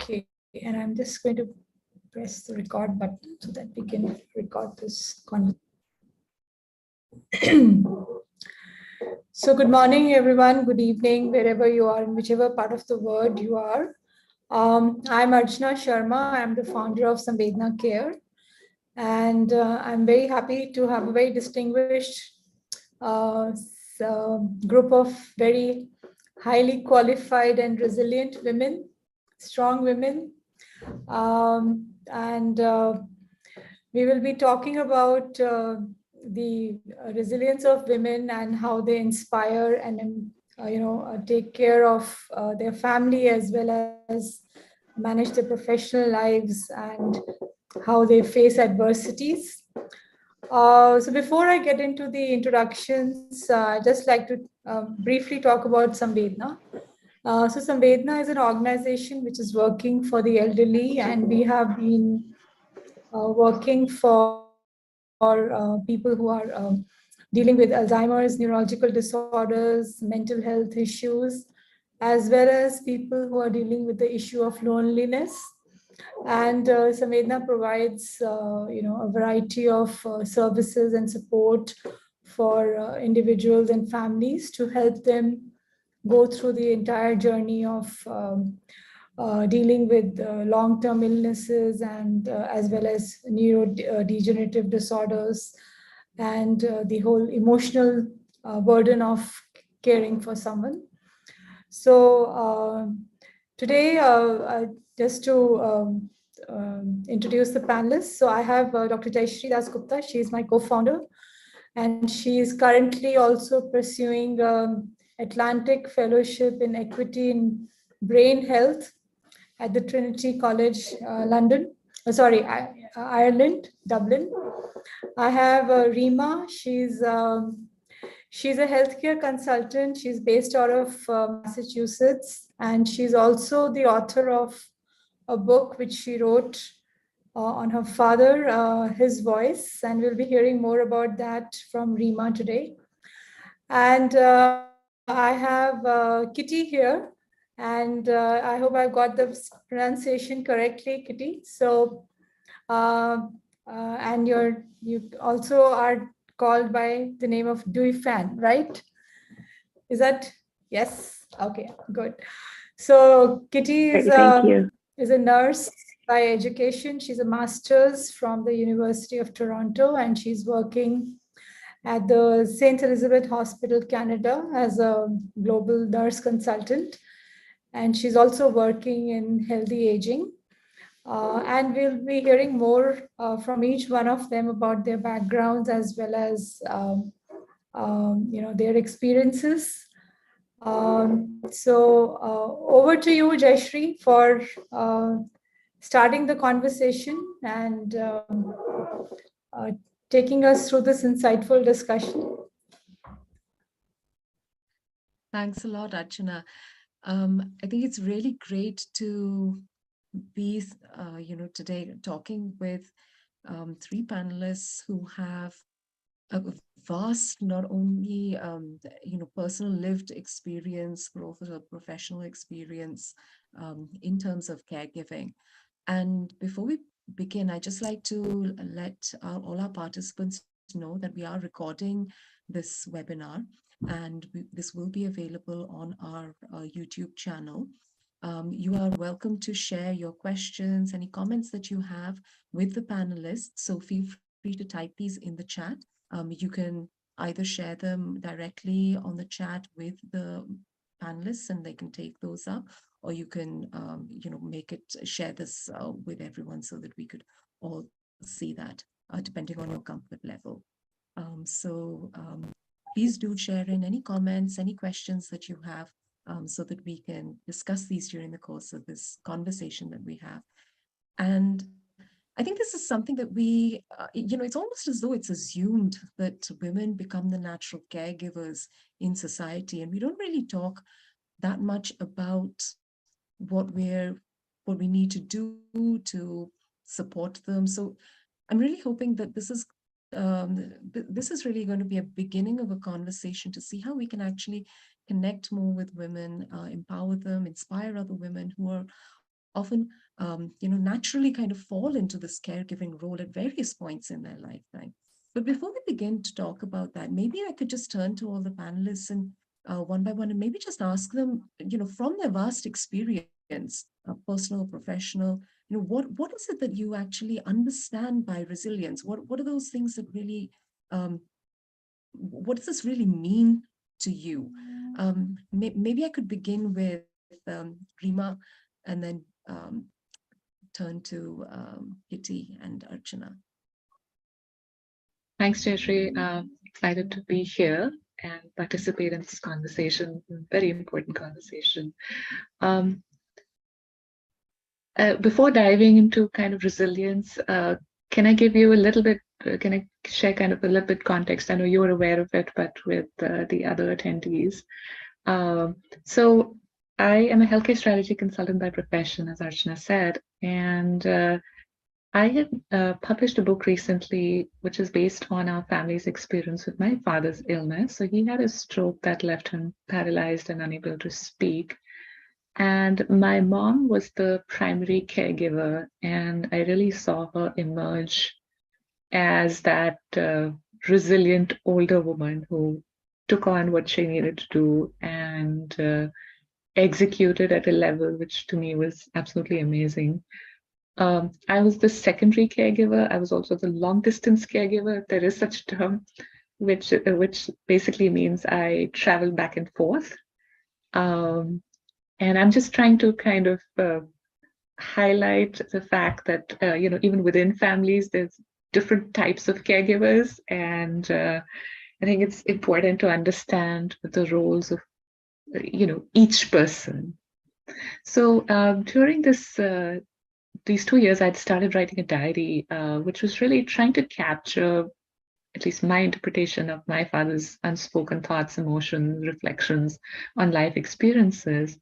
Okay, and I'm just going to press the record button so that we can record this conversation. So good morning, everyone. Good evening, wherever you are, in whichever part of the world you are. I'm Archana Sharma. I'm the founder of Samvedna Care. And I'm very happy to have a very distinguished group of very highly qualified and resilient women, strong women. And we will be talking about the resilience of women and how they inspire and take care of their family as well as manage their professional lives and how they face adversities. So before I get into the introductions, I'd just like to briefly talk about Samvedna. So Samvedna is an organization which is working for the elderly, and we have been working for people who are dealing with Alzheimer's, neurological disorders, mental health issues, as well as people who are dealing with the issue of loneliness. And Samvedna provides, a variety of services and support for individuals and families to help them go through the entire journey of dealing with long-term illnesses and as well as neurodegenerative disorders and the whole emotional burden of caring for someone. So today, just to introduce the panelists, so I have Dr. Jayashree Dasgupta. She is my co-founder, and she is currently also pursuing Atlantic Fellowship in Equity in Brain Health at the Trinity College, Ireland, Dublin. I have Rima. She's a healthcare consultant. She's based out of Massachusetts, and she's also the author of a book which she wrote on her father, his voice, and we'll be hearing more about that from Rima today. And I have Kitty here, and I hope I got the pronunciation correctly, Kitty. So, and you also are called by the name of Dui Fan, right? Is that yes? Okay, good. So Kitty is a nurse by education. She's a master's from the University of Toronto, and she's working at the St. Elizabeth Hospital, Canada, as a global nurse consultant. And she's also working in healthy aging. And we'll be hearing more from each one of them about their backgrounds as well as their experiences. So over to you, Jayashree, for starting the conversation and taking us through this insightful discussion. Thanks a lot, Archana. I think it's really great to be, today talking with three panelists who have a vast, not only, personal lived experience, but also professional experience in terms of caregiving. And before we begin, I'd just like to let all our participants know that we are recording this webinar, and this will be available on our YouTube channel. You are welcome to share your questions, any comments that you have with the panelists. So feel free to type these in the chat. You can either share them directly on the chat with the panelists and they can take those up, or you can, share this with everyone so that we could all see that, depending on your comfort level. Please do share in any comments, any questions that you have, so that we can discuss these during the course of this conversation that we have. And I think this is something that we, it's almost as though it's assumed that women become the natural caregivers in society, and we don't really talk that much about what we need to do to support them. So I'm really hoping that this is really going to be a beginning of a conversation to see how we can actually connect more with women, empower them, inspire other women who are often, naturally kind of fall into this caregiving role at various points in their lifetime. But before we begin to talk about that, maybe I could just turn to all the panelists and one by one, and maybe just ask them, from their vast experience, personal, professional, what is it that you actually understand by resilience? What are those things that really, um, what does this really mean to you? Maybe I could begin with Rima, and then turn to Kitty and Archana. Thanks, Jayashree. Excited to be here and participate in this conversation, very important conversation. Um, before diving into kind of resilience, can I give you a little bit, can I share kind of a little bit context? I know you're aware of it, but with the other attendees. So I am a healthcare strategy consultant by profession, as Archana said, and I had published a book recently, which is based on our family's experience with my father's illness. So he had a stroke that left him paralyzed and unable to speak. And my mom was the primary caregiver, and I really saw her emerge as that resilient older woman who took on what she needed to do and executed at a level which to me was absolutely amazing. I was the secondary caregiver. I was also the long distance caregiver. There is such a term, which basically means I travel back and forth. And I'm just trying to kind of highlight the fact that even within families, there's different types of caregivers, and I think it's important to understand the roles of each person. So during these 2 years, I'd started writing a diary, which was really trying to capture at least my interpretation of my father's unspoken thoughts, emotions, reflections on life experiences.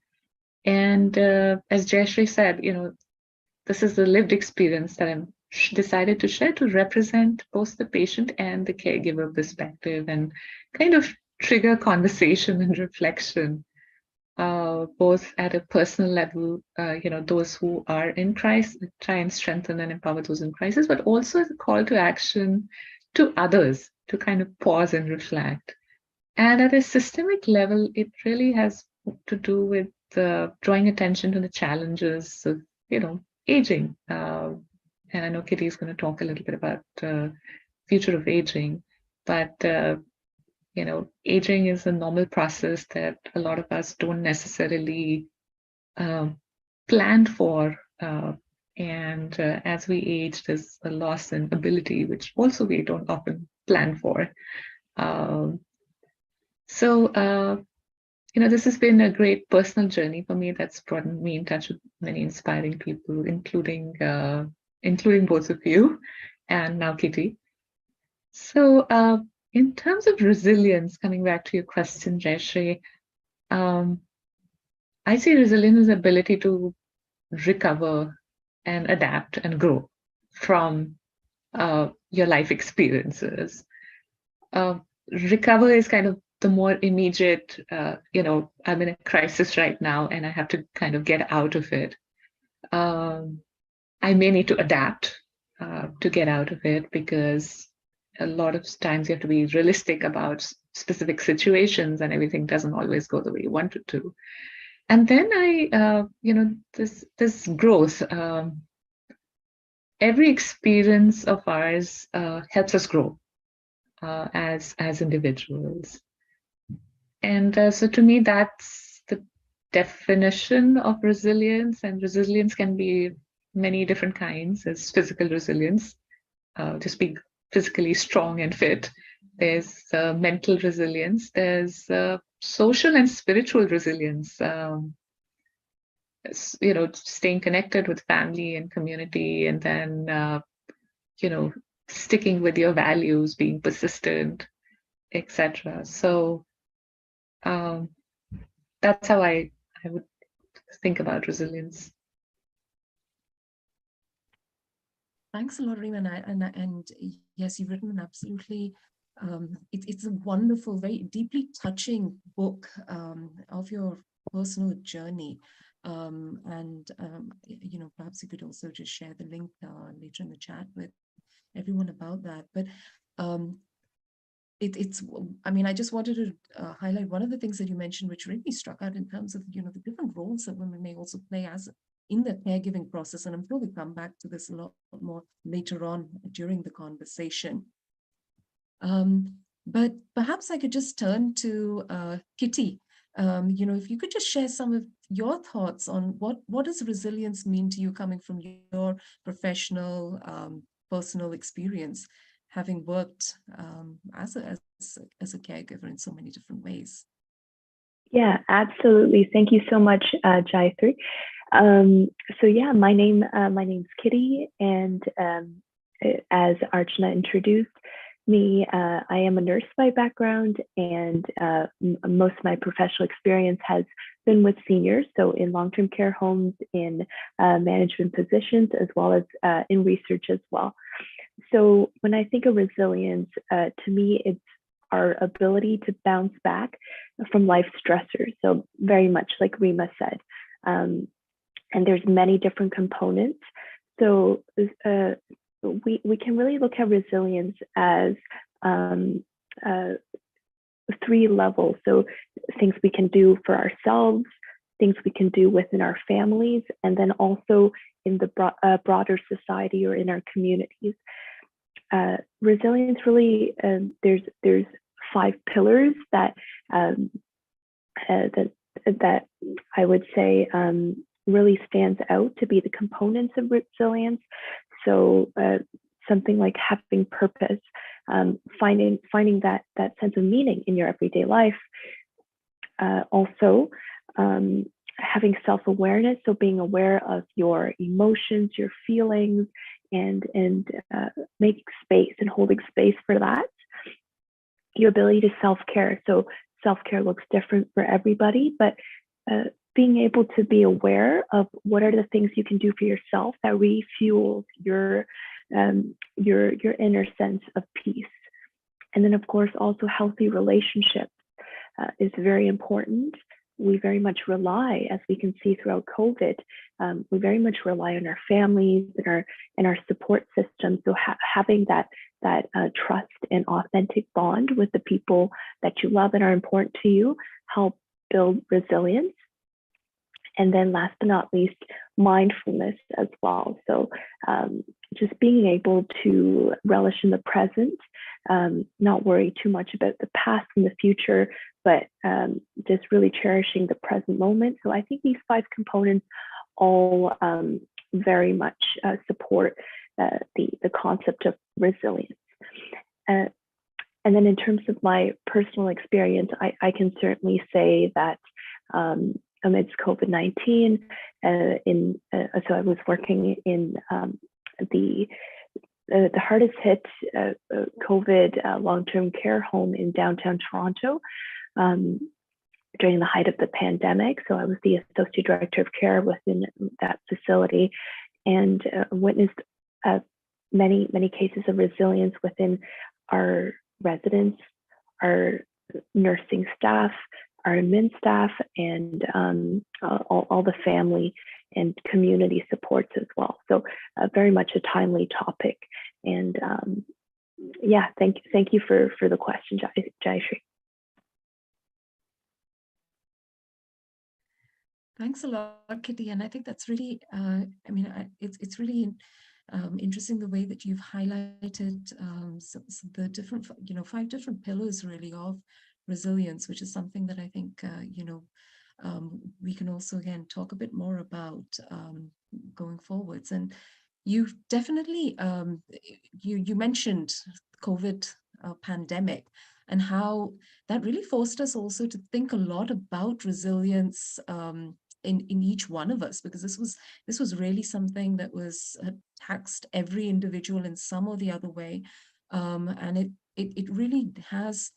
And as Jayashree said, this is the lived experience that I'm decided to share to represent both the patient and the caregiver perspective and kind of trigger conversation and reflection, both at a personal level, those who are in crisis, try and strengthen and empower those in crisis, but also as a call to action to others to kind of pause and reflect. And at a systemic level, it really has to do with drawing attention to the challenges of, aging. And I know Kitty is going to talk a little bit about future of aging, but aging is a normal process that a lot of us don't necessarily plan for. And as we age, there's a loss in ability, which also we don't often plan for. So this has been a great personal journey for me that's brought me in touch with many inspiring people, including both of you and now Kitty. So in terms of resilience, coming back to your question, Jayashree, I see resilience as the ability to recover and adapt and grow from your life experiences. Recover is kind of the more immediate, I'm in a crisis right now and I have to kind of get out of it. I may need to adapt to get out of it because a lot of times you have to be realistic about specific situations and everything doesn't always go the way you want it to. And then this growth, every experience of ours helps us grow as individuals. And so to me, that's the definition of resilience. And resilience can be many different kinds. There's physical resilience, just be physically strong and fit. There's mental resilience. There's social and spiritual resilience. Staying connected with family and community, and then, sticking with your values, being persistent, etc. So that's how I would think about resilience. Thanks a lot, Rima. And yes, you've written an absolutely, it's a wonderful, very deeply touching book of your personal journey. Perhaps you could also just share the link later in the chat with everyone about that. But um, it's, I mean, I just wanted to highlight one of the things that you mentioned, which really struck out in terms of, the different roles that women may also play as in the caregiving process. And I'm sure we'll come back to this a lot more later on during the conversation. But perhaps I could just turn to Kitty. If you could just share some of your thoughts on what does resilience mean to you, coming from your professional, personal experience, having worked as a caregiver in so many different ways. Yeah, absolutely. Thank you so much, Jayatri. So yeah, my name's Kitty, and as Archana introduced me, I am a nurse by background, and most of my professional experience has been with seniors, so in long-term care homes, in management positions, as well as in research as well. So when I think of resilience, to me, it's our ability to bounce back from life stressors. So very much like Rima said, and there's many different components. So we can really look at resilience as three levels. So things we can do for ourselves, things we can do within our families, and then also in the broader society or in our communities. Resilience really, there's 5 pillars that that I would say really stands out to be the components of resilience. So something like having purpose, finding that sense of meaning in your everyday life. Also, having self-awareness, so being aware of your emotions, your feelings, and making space and holding space for that. Your ability to self-care. So self-care looks different for everybody, but being able to be aware of what are the things you can do for yourself that refuels your inner sense of peace. And then, of course, also healthy relationships is very important. We very much rely, as we can see throughout COVID, we very much rely on our families and our support system. So having that trust and authentic bond with the people that you love and are important to you help build resilience. And then last but not least, mindfulness as well. So just being able to relish in the present, not worry too much about the past and the future, but just really cherishing the present moment. So I think these 5 components all very much support the concept of resilience. And then in terms of my personal experience, I can certainly say that amidst COVID-19, so I was working in the hardest hit COVID long-term care home in downtown Toronto during the height of the pandemic. So I was the associate director of care within that facility, and witnessed many cases of resilience within our residents, our nursing staff, our admin staff, and all the family and community supports as well. So very much a timely topic. And yeah, thank you for the question, Jayashree. Thanks a lot, Kitty. And I think that's really, it's really interesting the way that you've highlighted the different, 5 different pillars really of resilience, which is something that I think, we can also, again, talk a bit more about going forwards. And you've definitely, you mentioned COVID pandemic and how that really forced us also to think a lot about resilience in each one of us, because this was really something that was taxed every individual in some or the other way, and it really has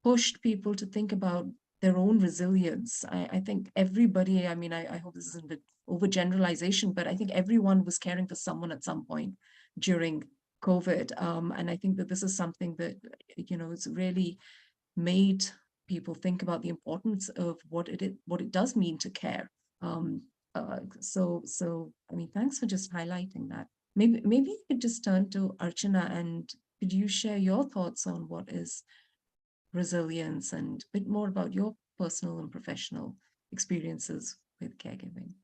pushed people to think about their own resilience. I think everybody, I hope this isn't an overgeneralization, but I think everyone was caring for someone at some point during COVID, and I think that this is something that it's really made people think about the importance of what it does mean to care. So I mean, thanks for just highlighting that. Maybe you could just turn to Archana, and could you share your thoughts on what is resilience and a bit more about your personal and professional experiences with caregiving?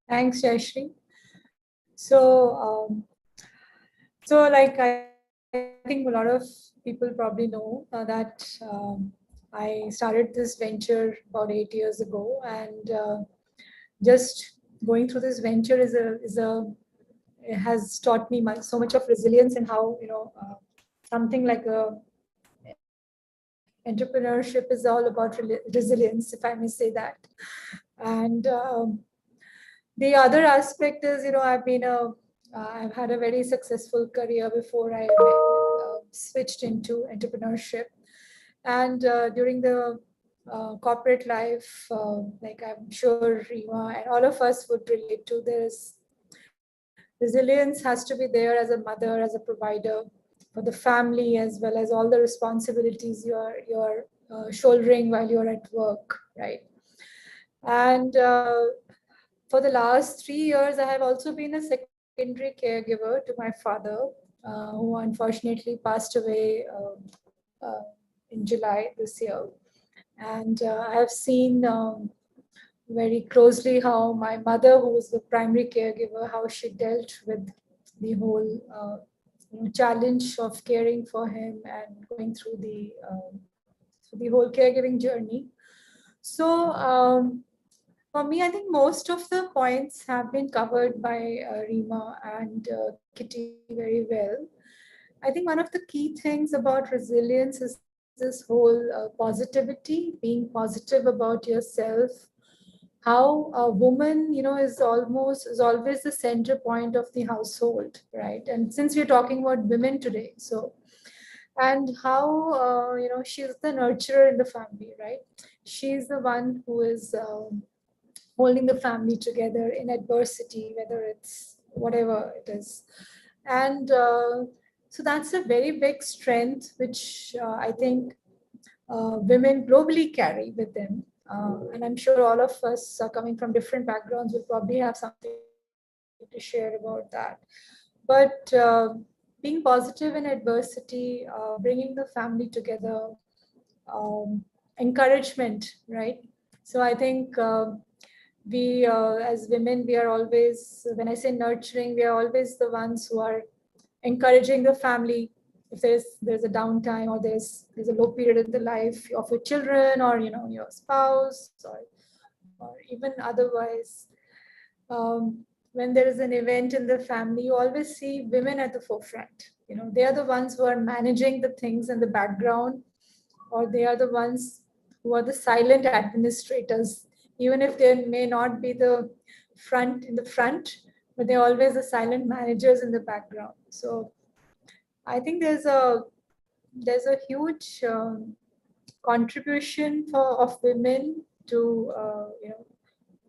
Thanks, Jayashree. So like I think a lot of people probably know that I started this venture about 8 years ago, and just going through this venture it has taught me so much of resilience, and how something like a entrepreneurship is all about resilience, if I may say that. And the other aspect is, I've had a very successful career before I switched into entrepreneurship. And during the corporate life, like I'm sure Rima and all of us would relate to, this resilience has to be there as a mother, as a provider for the family, as well as all the responsibilities you're shouldering while you're at work, right? And for the last 3 years, I have also been a secondary caregiver to my father, who unfortunately passed away in July this year. And I have seen very closely how my mother, who was the primary caregiver, how she dealt with the whole challenge of caring for him and going through the whole caregiving journey. So for me, I think most of the points have been covered by Rima and Kitty very well. I think one of the key things about resilience is this whole positivity, being positive about yourself. How a woman, is always the center point of the household, right? And since we're talking about women today, so, and how she's the nurturer in the family, right? She's the one who is holding the family together in adversity, whether it's whatever it is. And so that's a very big strength, which I think women globally carry with them. And I'm sure all of us coming from different backgrounds will probably have something to share about that. But being positive in adversity, bringing the family together, encouragement, right? So I think we, as women, we are always, when I say nurturing, we are always the ones who are encouraging the family. If there's a downtime, or there's a low period in the life of your children, or your spouse, or even otherwise, when there is an event in the family, you always see women at the forefront. They are the ones who are managing the things in the background, or they are the ones who are the silent administrators, even if they may not be the front, but they're always the silent managers in the background. So I think there's a huge contribution of women to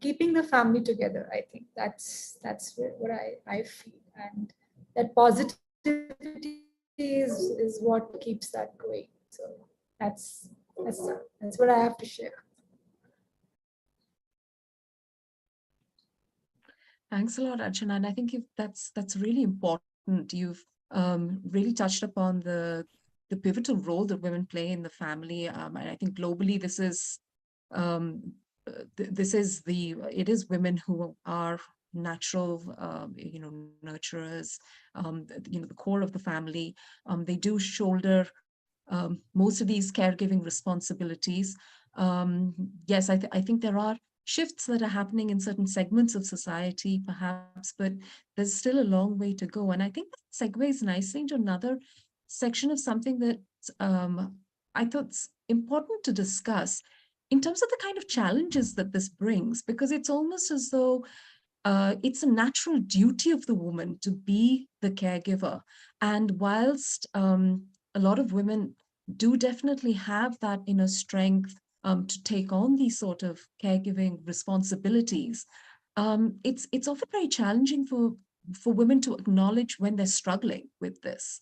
keeping the family together. I think that's what I feel, and that positivity is what keeps that going. So that's what I have to share. Thanks a lot, Archana. And I think that's really important. You've really touched upon the pivotal role that women play in the family. And I think globally, it is women who are natural, nurturers, the core of the family. They do shoulder most of these caregiving responsibilities. Yes, I think there are shifts that are happening in certain segments of society, perhaps, but there's still a long way to go. And I think that segues nicely into another section of something that I thought's important to discuss in terms of the kind of challenges that this brings, because it's almost as though it's a natural duty of the woman to be the caregiver. And whilst a lot of women do definitely have that inner strength to take on these sort of caregiving responsibilities, it's often very challenging for women to acknowledge when they're struggling with this.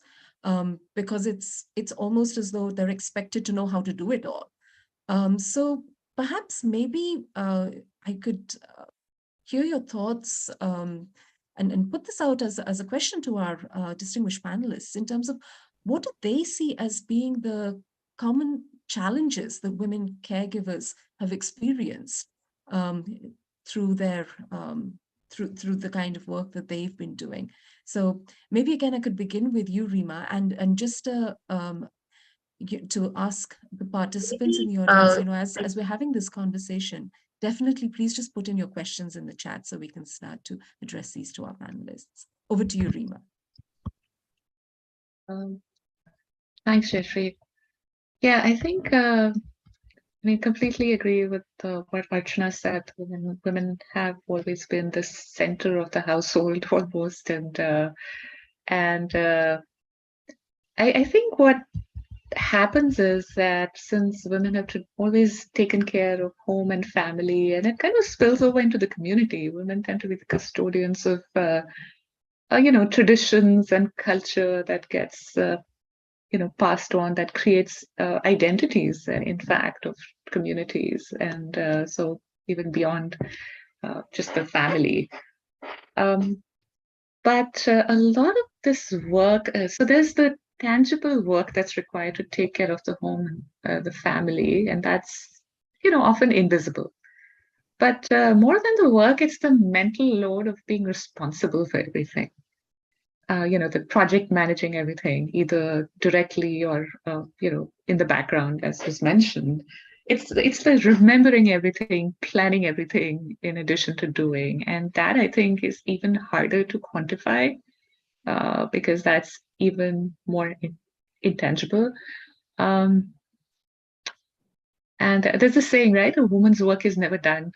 because it's almost as though they're expected to know how to do it all. So perhaps maybe I could hear your thoughts and put this out as a question to our distinguished panelists in terms of what do they see as being the common challenges that women caregivers have experienced through their through the kind of work that they've been doing. So maybe again I could begin with you, Rima, and just to ask the participants in the audience, as we're having this conversation, definitely please just put in your questions in the chat so we can start to address these to our panelists. Over to you, Rima. Thanks, Jeffrey. Yeah, I think completely agree with what Archana said. Women have always been the center of the household almost, and I think what happens is that since women have always taken care of home and family, and it kind of spills over into the community, women tend to be the custodians of traditions and culture that gets passed on, that creates identities, in fact, of communities, and so even beyond just the family. But a lot of this work, so there's the tangible work that's required to take care of the home and the family, and that's often invisible. But more than the work, it's the mental load of being responsible for everything. The project managing everything, either directly or in the background, as was mentioned. It's the remembering everything, planning everything in addition to doing, and that I think is even harder to quantify because that's even more intangible. And there's a saying, right? A woman's work is never done.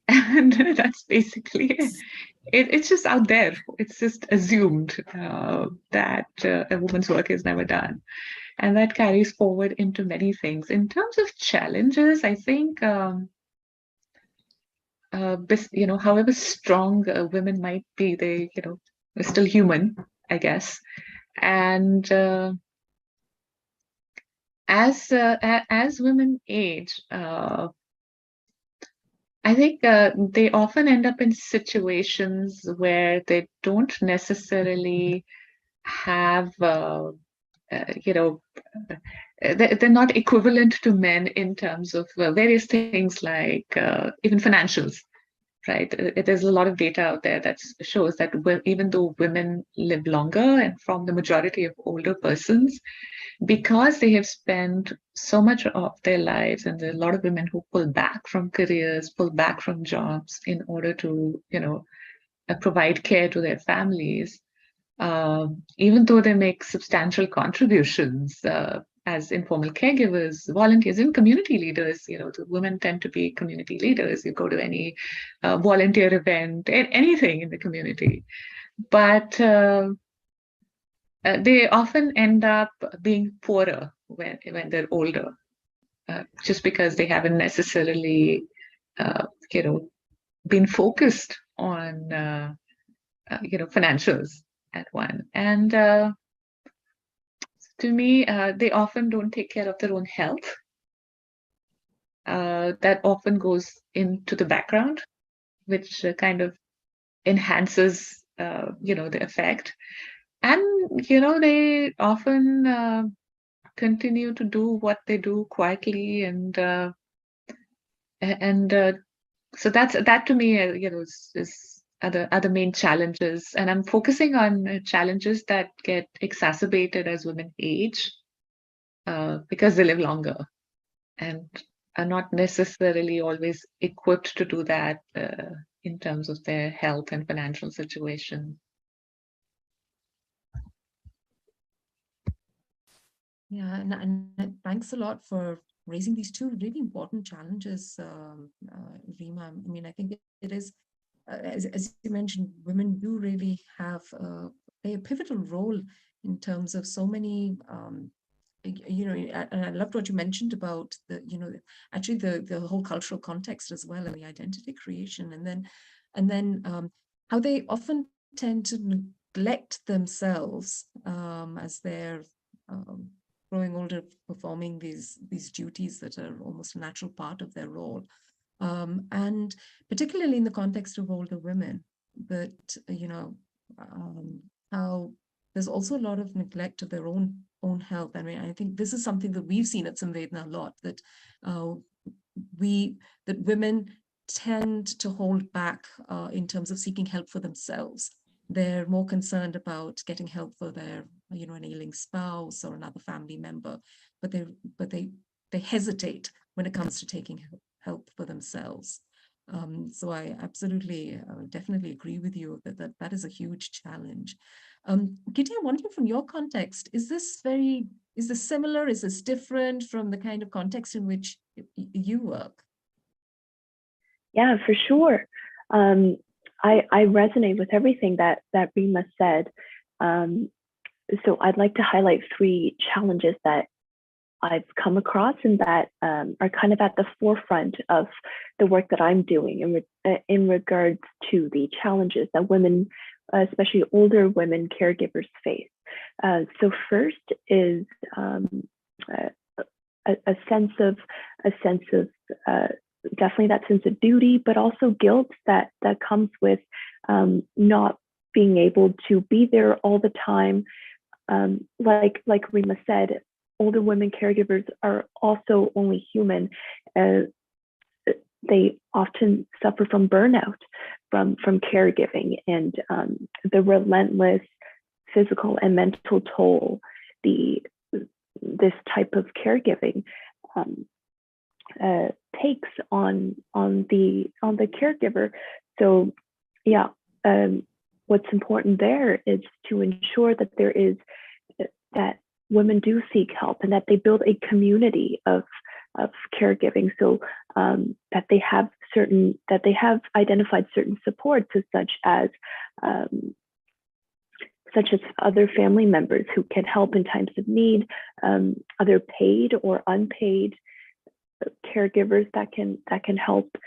And that's basically it. It's just out there. It's just assumed that a woman's work is never done. And that carries forward into many things. In terms of challenges, I think, however strong women might be, they're still human, I guess. And as women age, I think they often end up in situations where they don't necessarily have, they're not equivalent to men in terms of various things like even financials, right? There's a lot of data out there that shows that even though women live longer and from the majority of older persons, because they have spent so much of their lives, and there are a lot of women who pull back from careers, pull back from jobs in order to, provide care to their families, even though they make substantial contributions as informal caregivers, volunteers, and community leaders. The women tend to be community leaders. You go to any volunteer event, anything in the community. But they often end up being poorer when they're older, just because they haven't necessarily, been focused on, financials at one. And to me, they often don't take care of their own health. That often goes into the background, which kind of enhances, the effect. And, they often continue to do what they do quietly. And so that to me, is are the main challenges. And I'm focusing on challenges that get exacerbated as women age because they live longer and are not necessarily always equipped to do that in terms of their health and financial situation. Yeah, and thanks a lot for raising these two really important challenges, Rima. I mean, I think it is, as you mentioned, women do really have play a pivotal role in terms of so many, and I loved what you mentioned about actually the whole cultural context as well, and the identity creation, and then how they often tend to neglect themselves as they're growing older, performing these duties that are almost a natural part of their role. And particularly in the context of older women, but, how there's also a lot of neglect of their own health. I mean, I think this is something that we've seen at Samvedna a lot, that women tend to hold back in terms of seeking help for themselves. They're more concerned about getting help for their, an ailing spouse or another family member, but they hesitate when it comes to taking help for themselves. So I absolutely, definitely agree with you that is a huge challenge. Kitty, I'm wondering from your context, is this similar? Is this different from the kind of context in which you work? Yeah, for sure. I resonate with everything that Rima said. So I'd like to highlight 3 challenges that I've come across and that are kind of at the forefront of the work that I'm doing in regards to the challenges that women, especially older women caregivers, face. So first is a sense of definitely that sense of duty, but also guilt that comes with not being able to be there all the time. Like Rima said, older women caregivers are also only human. They often suffer from burnout from caregiving, and the relentless physical and mental toll this type of caregiving takes on the caregiver. So yeah, what's important there is to ensure that women do seek help and that they build a community of caregiving, so that they have identified certain supports, such as other family members who can help in times of need, other paid or unpaid caregivers that can help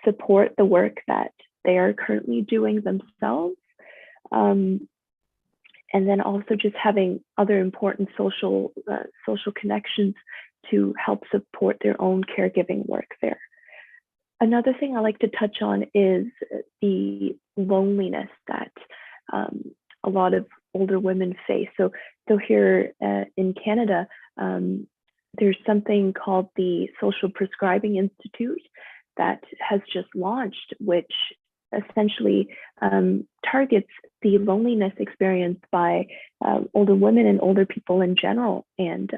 support the work that they are currently doing themselves. And then also just having other important social connections to help support their own caregiving work there. Another thing I like to touch on is the loneliness that a lot of older women face. So here in Canada, there's something called the Social Prescribing Institute that has just launched, which essentially targets the loneliness experienced by older women and older people in general, and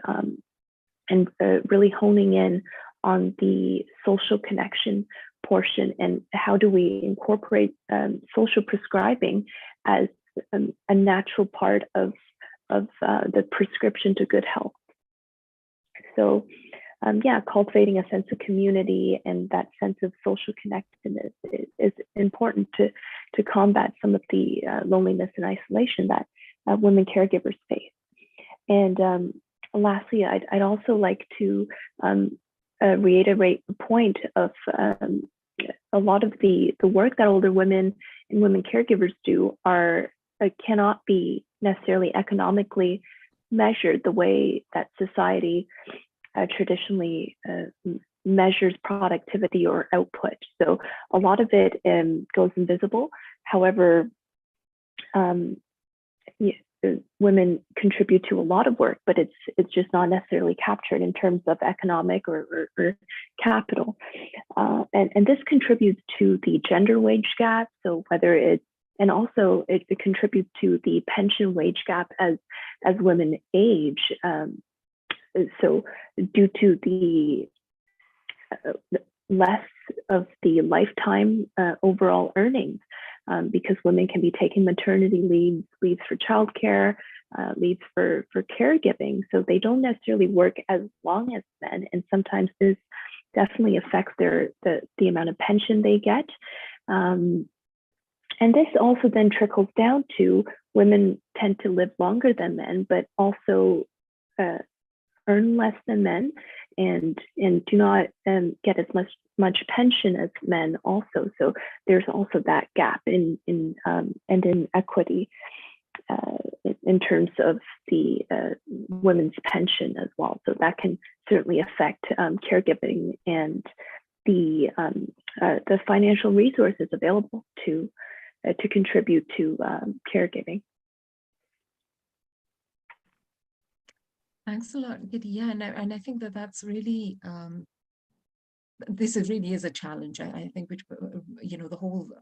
really honing in on the social connection portion, and how do we incorporate social prescribing as a natural part of the prescription to good health. So cultivating a sense of community and that sense of social connectedness is important to combat some of the loneliness and isolation that women caregivers face. And lastly, I'd also like to reiterate the point of a lot of the work that older women and women caregivers do cannot be necessarily economically measured the way that society traditionally measures productivity or output. So a lot of it goes invisible. However, women contribute to a lot of work, but it's just not necessarily captured in terms of economic or capital. And this contributes to the gender wage gap. So and also it contributes to the pension wage gap as women age. So due to the less of the lifetime overall earnings, because women can be taking maternity leaves for childcare, leaves for caregiving, so they don't necessarily work as long as men, and sometimes this definitely affects the amount of pension they get. And this also then trickles down to women tend to live longer than men, but also earn less than men, and do not get as much pension as men also. So there's also that gap in equity in terms of the women's pension as well. So that can certainly affect caregiving and the financial resources available to contribute to caregiving. Thanks a lot, Vidya. And I think that that's really, this really is a challenge. I think, which, the whole,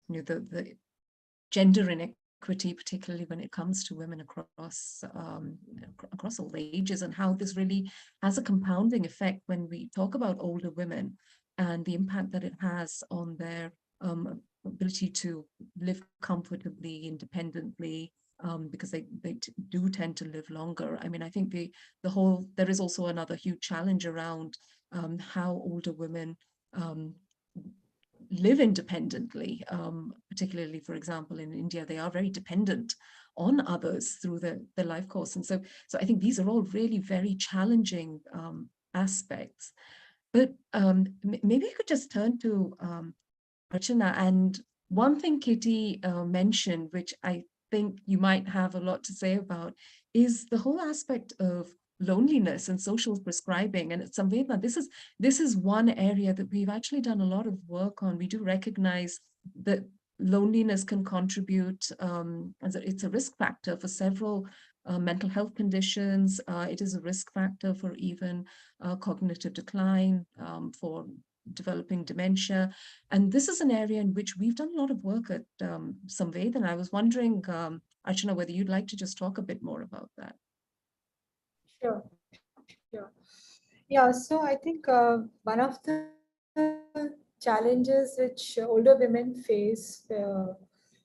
the gender inequity, particularly when it comes to women across all ages, and how this really has a compounding effect when we talk about older women and the impact that it has on their ability to live comfortably, independently, because they do tend to live longer. I mean, I think there is also another huge challenge around how older women live independently, particularly, for example, in India, they are very dependent on others through their life course. And so I think these are all really very challenging aspects. But maybe you could just turn to Archana. And one thing Kitty mentioned, which I think you might have a lot to say about, is the whole aspect of loneliness and social prescribing. And it's something that this is one area that we've actually done a lot of work on. We do recognize that loneliness can contribute, as it's a risk factor for several mental health conditions. It is a risk factor for even cognitive decline, for developing dementia. And this is an area in which we've done a lot of work at Samved. And I was wondering, Archana, whether you'd like to just talk a bit more about that. Sure. Yeah, so I think one of the challenges which older women face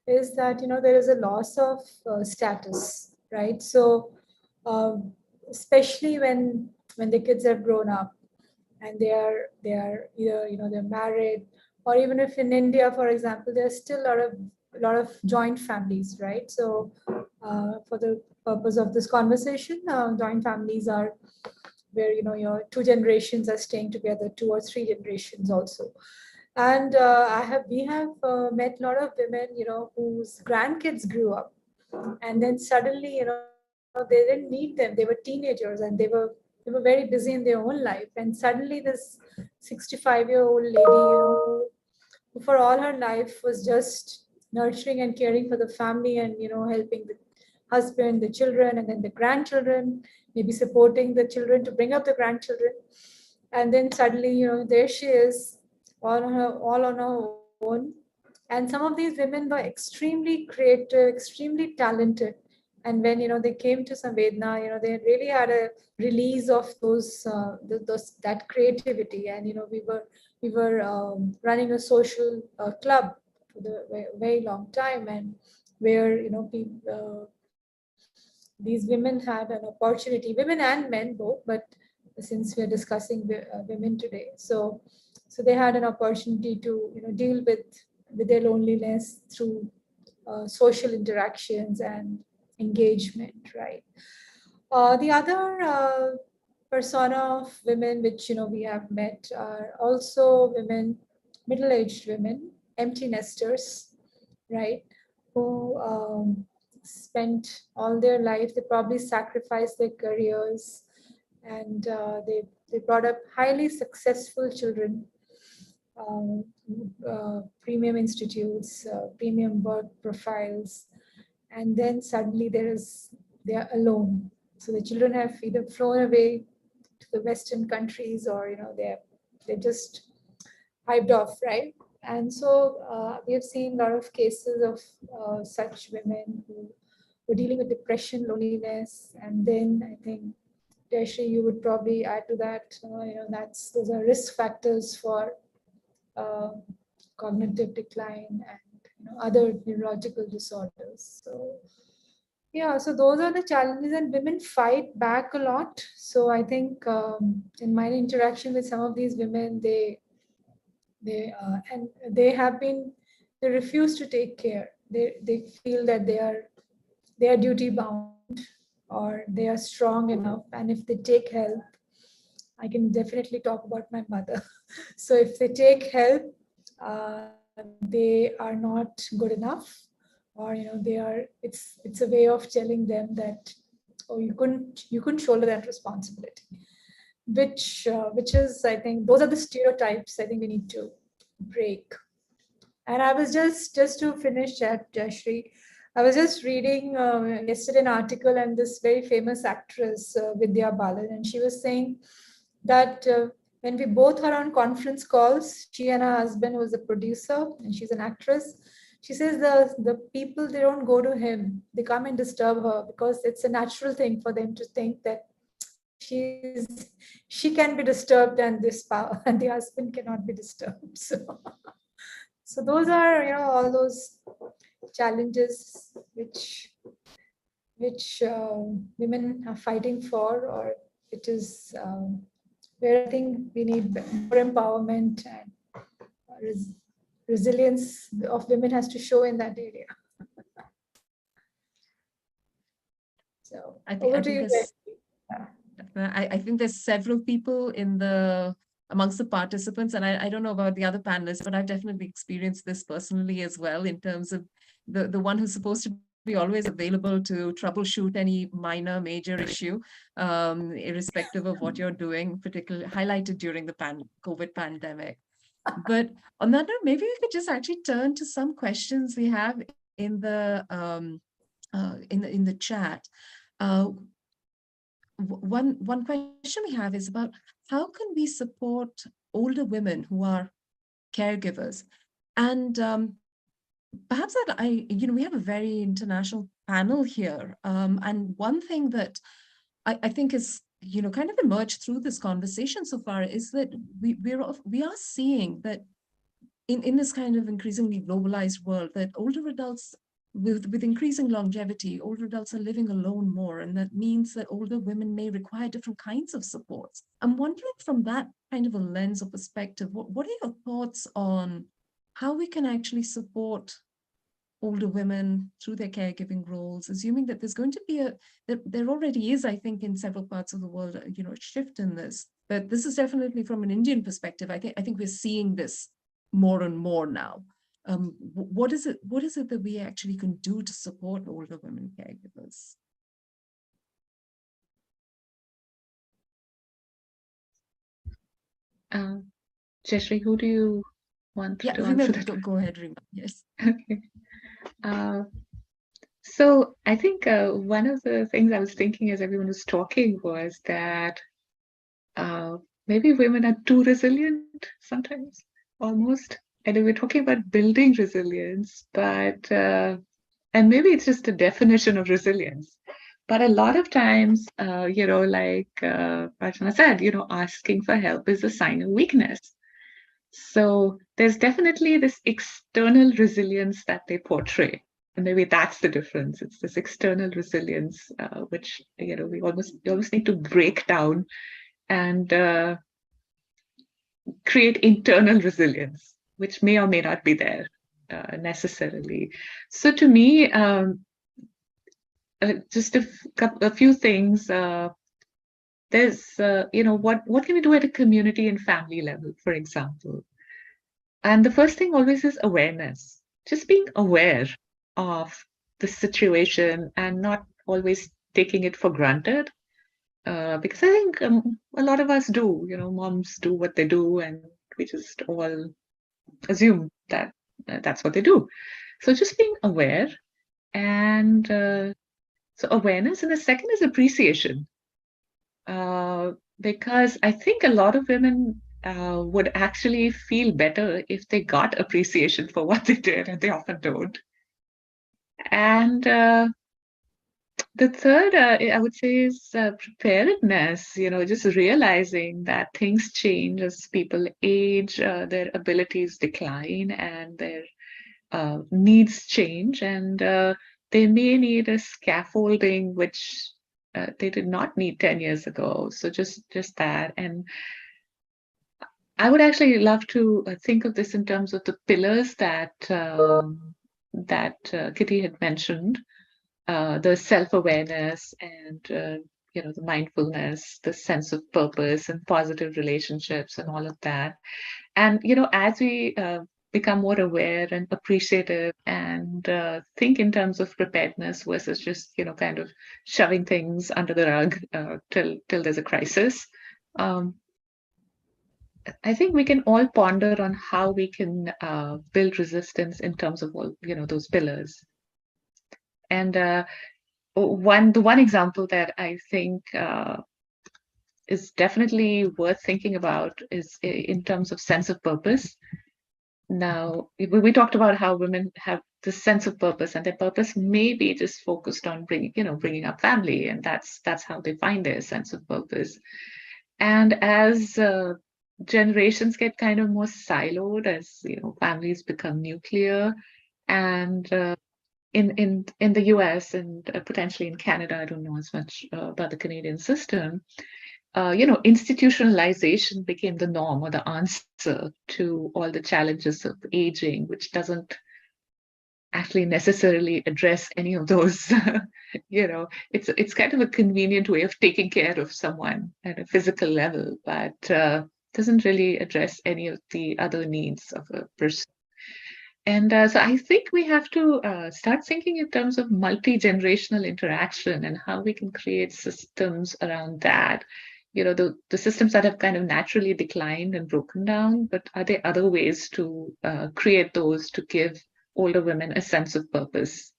is that, there is a loss of status, right? So especially when the kids have grown up and they are either, they're married, or even if in India, for example, there's still a lot of joint families, right? So for the purpose of this conversation, joint families are where your two generations are staying together, 2 or 3 generations also. And we have met a lot of women whose grandkids grew up, and then suddenly they didn't meet them. They were teenagers and they were very busy in their own life, and suddenly this 65-year-old lady who for all her life was just nurturing and caring for the family and helping the husband, the children, and then the grandchildren, maybe supporting the children to bring up the grandchildren. And then suddenly, there she is, all on her own. And some of these women were extremely creative, extremely talented. And when they came to Samvedna, they really had a release of that creativity. And we were running a social club for the very long time, and where these women had an opportunity, women and men both, but since we're discussing women today, so they had an opportunity to deal with their loneliness through social interactions and engagement, right? The other persona of women which we have met are also women, middle-aged women, empty nesters, right? Who spent all their life, they probably sacrificed their careers, and they brought up highly successful children, premium institutes, premium work profiles, and then suddenly they are alone. So the children have either flown away to the Western countries, or they're just hyped off, right? And so we have seen a lot of cases of such women who were dealing with depression, loneliness, and then I think, Jayashree, you would probably add to that. Those are risk factors for cognitive decline and other neurological disorders. So yeah, so those are the challenges, and women fight back a lot. So I think in my interaction with some of these women, they refuse to take care. They feel that they are duty bound, or they are strong enough, and if they take help, I can definitely talk about my mother. So if they take help, they are not good enough, or they are. It's a way of telling them that, oh, you couldn't shoulder that responsibility, which is, I think, those are the stereotypes I think we need to break. And I was just to finish that, Jashri, I was just reading yesterday an article, and this very famous actress, Vidya Balan, and she was saying that when we both are on conference calls, she and her husband, who is a producer, and she's an actress, she says the people, they don't go to him, they come and disturb her, because it's a natural thing for them to think that she can be disturbed, and this power and the husband cannot be disturbed. So those are, all those challenges which women are fighting for, or it is where I think we need more empowerment, and resilience of women has to show in that area. So over to you. I think there's several people amongst the participants, and I don't know about the other panelists, but I've definitely experienced this personally as well, in terms of the one who's supposed to be always available to troubleshoot any minor, major issue, irrespective of what you're doing, particularly highlighted during the COVID pandemic. But on that note, maybe we could just actually turn to some questions we have in the chat. One question we have is about how can we support older women who are caregivers, and perhaps that we have a very international panel here, and one thing that I think is kind of emerged through this conversation so far is that we are seeing that in this kind of increasingly globalized world, that older adults with increasing longevity, older adults are living alone more, and that means that older women may require different kinds of supports. I'm wondering, from that kind of a lens or perspective, what are your thoughts on how we can actually support older women through their caregiving roles, assuming that there's going to be there already is, I think, in several parts of the world, a shift in this. But this is definitely from an Indian perspective. I think we're seeing this more and more now. What is it that we actually can do to support older women caregivers? Jeshri, who do you want to answer that? Go ahead, Rima. Yes. Okay. So I think one of the things I was thinking as everyone was talking was that maybe women are too resilient sometimes, almost. And we're talking about building resilience, but and maybe it's just a definition of resilience. But a lot of times, like Archana said, asking for help is a sign of weakness. So there's definitely this external resilience that they portray. And maybe that's the difference. It's this external resilience, which, we almost need to break down and create internal resilience, which may or may not be there necessarily. So to me, just a few things. There's, what can we do at a community and family level, for example? And the first thing always is awareness. Just being aware of the situation and not always taking it for granted. Because I think a lot of us do, moms do what they do, and we just all assume that that's what they do. So just being aware, and so awareness. And the second is appreciation. Because I think a lot of women would actually feel better if they got appreciation for what they did, and they often don't. And the third, I would say, is preparedness, just realizing that things change as people age, their abilities decline, and their needs change, and they may need a scaffolding which they did not need 10 years ago. So just that. And I would actually love to think of this in terms of the pillars that Kitty had mentioned. The self-awareness and the mindfulness, the sense of purpose and positive relationships and all of that. And, as we become more aware and appreciative and think in terms of preparedness versus just, kind of shoving things under the rug till there's a crisis, I think we can all ponder on how we can build resistance in terms of all, those pillars. And the one example that I think is definitely worth thinking about is in terms of sense of purpose. Now, we talked about how women have this sense of purpose, and their purpose may be just focused on bringing up family, and that's how they find their sense of purpose. And as generations get kind of more siloed, as families become nuclear, and in the US and potentially in Canada, I don't know as much about the Canadian system. Institutionalization became the norm or the answer to all the challenges of aging, which doesn't actually necessarily address any of those. It's kind of a convenient way of taking care of someone at a physical level, but doesn't really address any of the other needs of a person. And so I think we have to start thinking in terms of multi-generational interaction and how we can create systems around that. The systems that have kind of naturally declined and broken down, but are there other ways to create those to give older women a sense of purpose?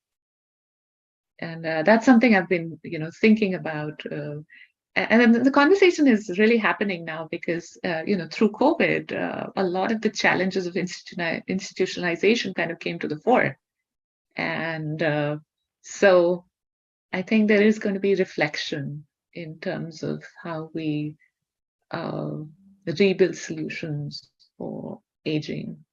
And that's something I've been, thinking about. And the conversation is really happening now because, through COVID, a lot of the challenges of institutionalization kind of came to the fore. And so I think there is going to be reflection in terms of how we rebuild solutions for aging.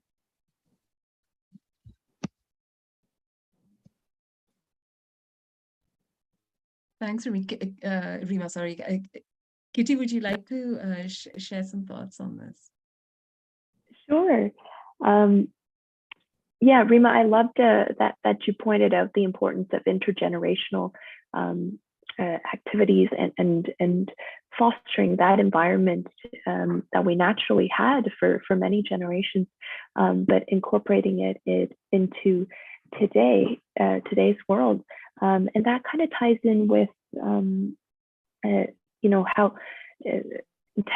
Thanks, Rima. Sorry, Kitty, would you like to share some thoughts on this? Sure. Yeah, Rima, I loved that you pointed out the importance of intergenerational activities and fostering that environment that we naturally had for many generations, but incorporating it into today's world. And that kind of ties in with how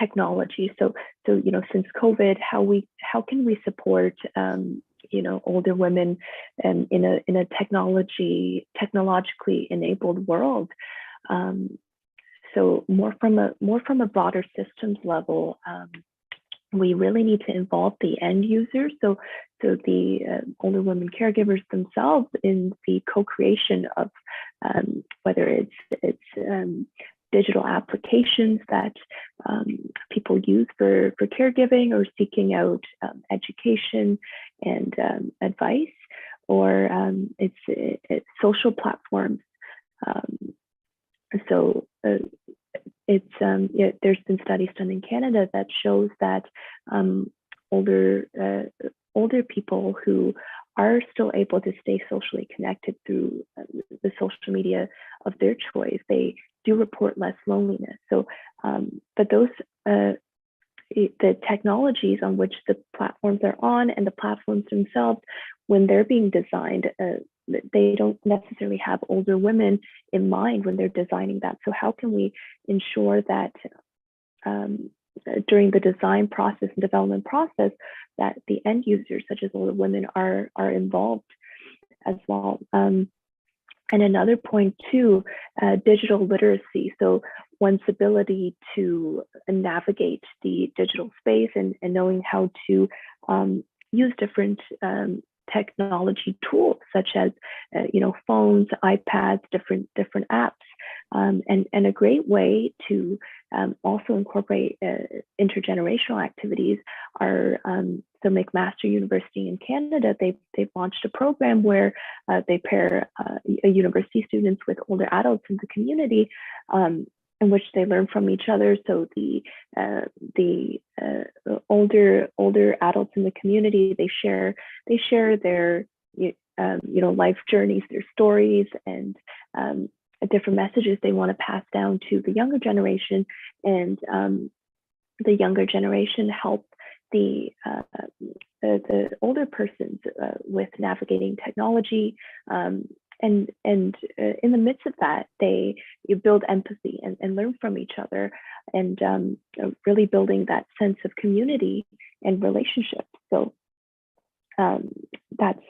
technology. So since COVID, how can we support older women in a technologically enabled world? So more from a broader systems level, we really need to involve the end users. So the older women caregivers themselves in the co-creation of whether it's digital applications that people use for caregiving or seeking out education and advice, or it's social platforms. There's been studies done in Canada that shows that older people who are still able to stay socially connected through the social media of their choice, they do report less loneliness. So, but those the technologies on which the platforms are on and the platforms themselves, when they're being designed, they don't necessarily have older women in mind when they're designing that. So how can we ensure that during the design process and development process that the end users, such as older women, are involved as well? And another point too, digital literacy. So one's ability to navigate the digital space and knowing how to use different technology tools such as phones, iPads, different apps, and a great way to also incorporate intergenerational activities are the McMaster University in Canada. They've launched a program where they pair university students with older adults in the community, in which they learn from each other. So the older adults in the community, they share their life journeys, their stories, and different messages they want to pass down to the younger generation, and the younger generation help the older persons with navigating technology, and in the midst of that, you build empathy and learn from each other, and really building that sense of community and relationship. So that's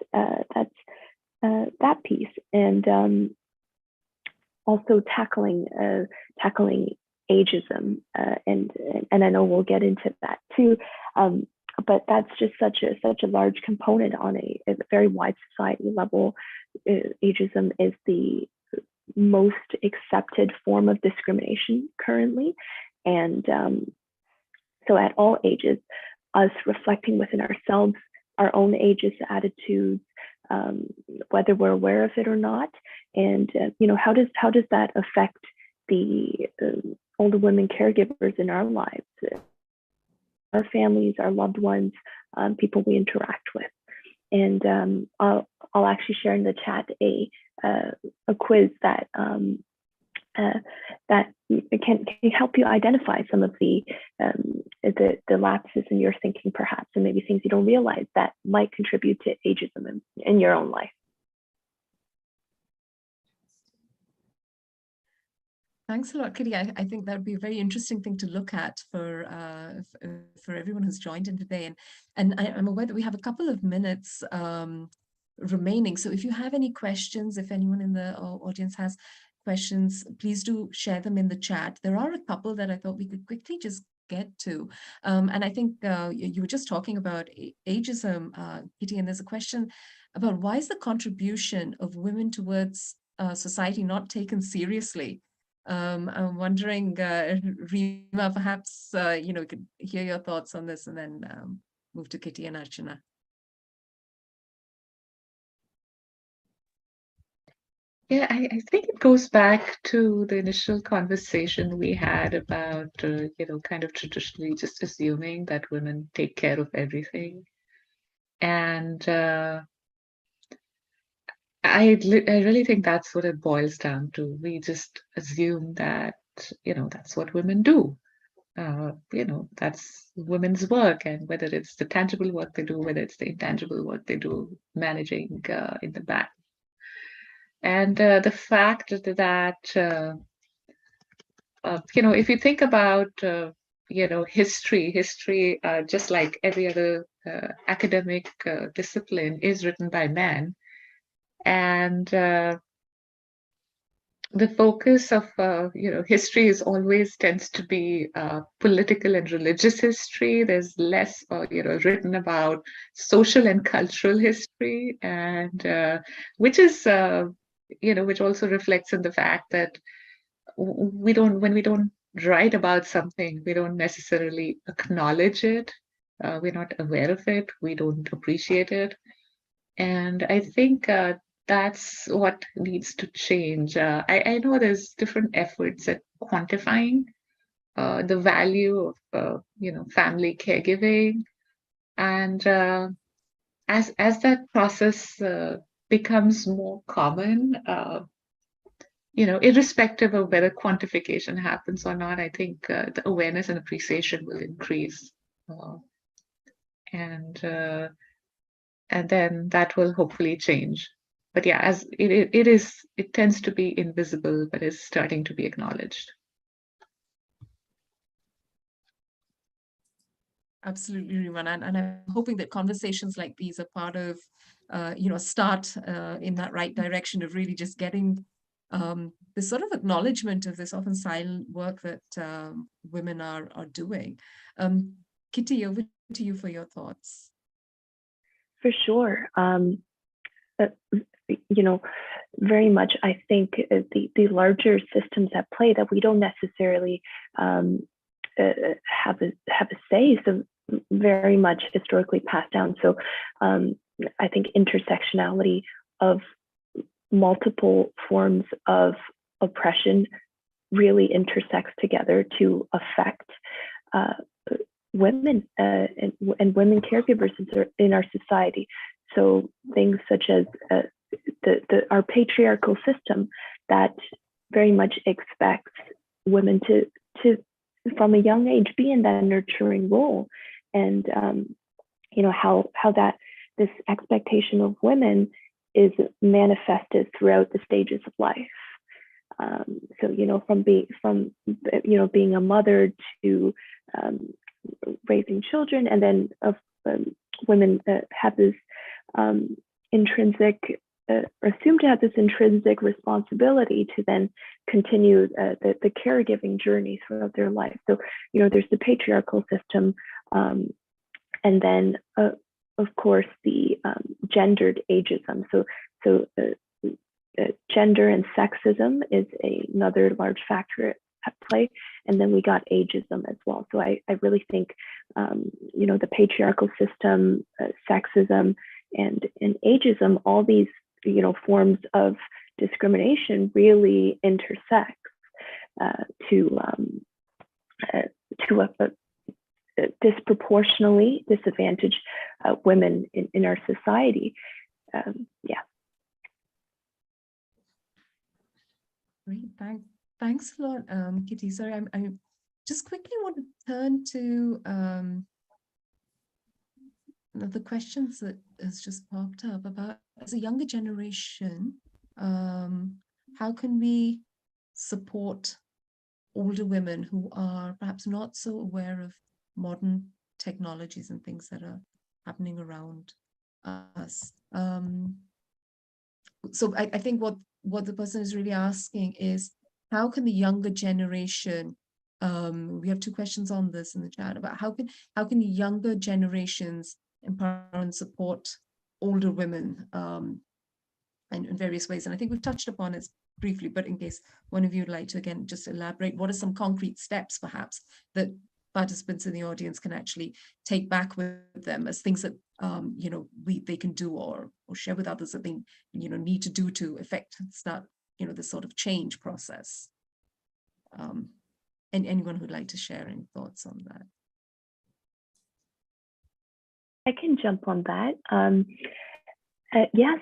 that piece, and also tackling ageism, and I know we'll get into that too. But that's just such a large component on a very wide society level. Ageism is the most accepted form of discrimination currently, and so at all ages, us reflecting within ourselves, our own ageist attitudes, whether we're aware of it or not, and how does that affect the older women caregivers in our lives, our families, our loved ones, people we interact with. And I'll actually share in the chat a quiz that can help you identify some of the lapses in your thinking, perhaps, and maybe things you don't realize that might contribute to ageism in your own life. Thanks a lot, Kitty. I think that would be a very interesting thing to look at for everyone who's joined in today. And I'm aware that we have a couple of minutes remaining. So if you have any questions, if anyone in the audience has questions, please do share them in the chat. There are a couple that I thought we could quickly just get to. And I think you were just talking about ageism, Kitty, and there's a question about why is the contribution of women towards society not taken seriously? I'm wondering, Reema, perhaps, we could hear your thoughts on this and then move to Kitty and Archana. Yeah, I think it goes back to the initial conversation we had about, kind of traditionally just assuming that women take care of everything. And I really think that's what it boils down to. We just assume that, that's what women do. That's women's work, and whether it's the tangible work they do, whether it's the intangible work they do, managing in the back. And the fact that, if you think about, history, just like every other academic discipline, is written by men. And the focus of, history is always tends to be political and religious history. There's less, written about social and cultural history, and which is, which also reflects in the fact that when we don't write about something, we don't necessarily acknowledge it. We're not aware of it. We don't appreciate it. And I think that's what needs to change. I know there's different efforts at quantifying the value of family caregiving, and as that process becomes more common, irrespective of whether quantification happens or not, I think the awareness and appreciation will increase, and then that will hopefully change. But yeah, as it tends to be invisible, but is starting to be acknowledged. Absolutely, Reema, and I'm hoping that conversations like these are part of, start in that right direction of really just getting this sort of acknowledgement of this often silent work that women are doing. Kitty, over to you for your thoughts. For sure. Very much, I think the larger systems at play that we don't necessarily have a say, so very much historically passed down. So I think intersectionality of multiple forms of oppression really intersects together to affect women and women caregivers in our society. So things such as our patriarchal system that very much expects women to from a young age be in that nurturing role, and how that this expectation of women is manifested throughout the stages of life. So from being a mother to raising children, and then women have this intrinsic or assumed to have this intrinsic responsibility to then continue the caregiving journey throughout their life. So there's the patriarchal system, and then of course the gendered ageism. So gender and sexism is another large factor at play, and then we got ageism as well. So I really think the patriarchal system, sexism, and ageism, all these forms of discrimination really intersect to disproportionately disadvantage women in our society. Great, thanks a lot, Kitty. Sorry, I just quickly want to turn to the questions that has just popped up about, as a younger generation, how can we support older women who are perhaps not so aware of modern technologies and things that are happening around us? So I think what the person is really asking is, how can the younger generation, we have two questions on this in the chat, about how can younger generations empower and support older women in various ways. And I think we've touched upon it briefly, but in case one of you would like to again just elaborate, what are some concrete steps perhaps that participants in the audience can actually take back with them as things that they can do or share with others that they need to do to start this sort of change process. And anyone who'd like to share any thoughts on that? I can jump on that.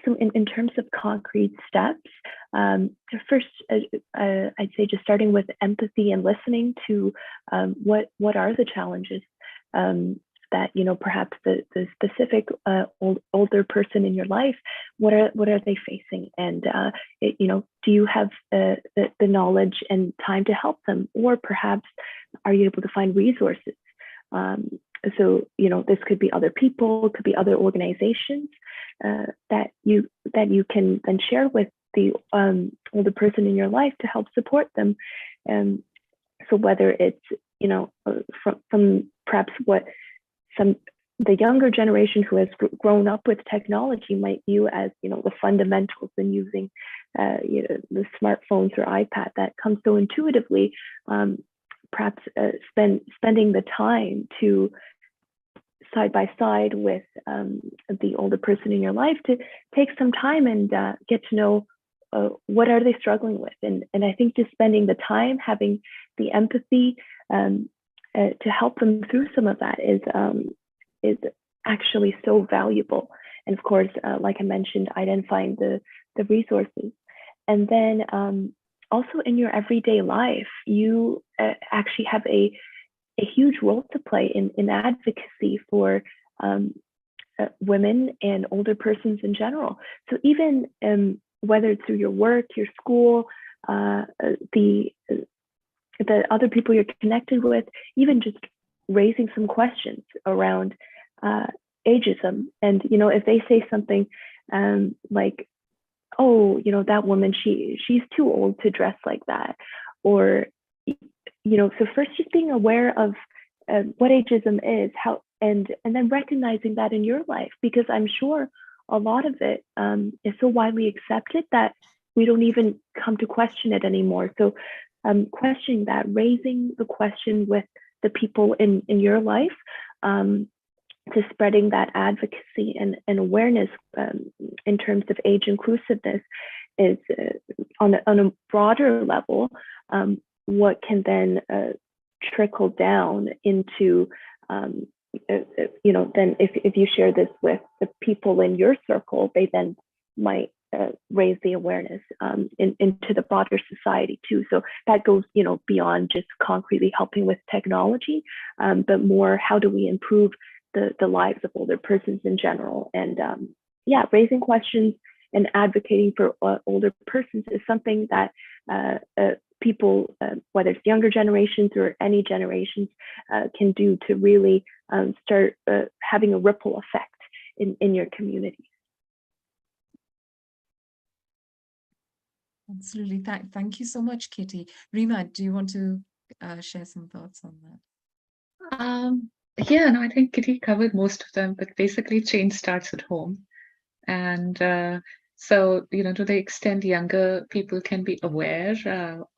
So in terms of concrete steps, first, I'd say just starting with empathy and listening to what are the challenges that perhaps the specific older person in your life, what are they facing, and do you have the knowledge and time to help them, or perhaps are you able to find resources? So this could be other people, it could be other organizations that you can then share with the older person in your life to help support them. So whether it's from perhaps what the younger generation who has grown up with technology might view as the fundamentals in using the smartphones or iPad that comes so intuitively, perhaps spending the time to side by side with the older person in your life to take some time and get to know what are they struggling with, and I think just spending the time, having the empathy to help them through some of that is actually so valuable. And of course, like I mentioned, identifying the resources, and then also in your everyday life, you actually have a huge role to play in advocacy for women and older persons in general. So even whether it's through your work, your school, the other people you're connected with, even just raising some questions around ageism. And if they say something like, oh, that woman, she's too old to dress like that, or so first just being aware of what ageism is, how, and then recognizing that in your life, because I'm sure a lot of it is so widely accepted that we don't even come to question it anymore. So questioning that, raising the question with the people in your life, to spreading that advocacy and awareness in terms of age inclusiveness is on a broader level, what can then trickle down into, then if you share this with the people in your circle, they then might raise the awareness into the broader society too. So that goes, beyond just concretely helping with technology, but more how do we improve the lives of older persons in general. And raising questions and advocating for older persons is something that people, whether it's younger generations or any generations, can do to really start having a ripple effect in your community. Absolutely. Thank you so much, Kitty. Rima, do you want to share some thoughts on that? Yeah, no, I think Kitty covered most of them, but basically change starts at home. And so, to the extent younger people can be aware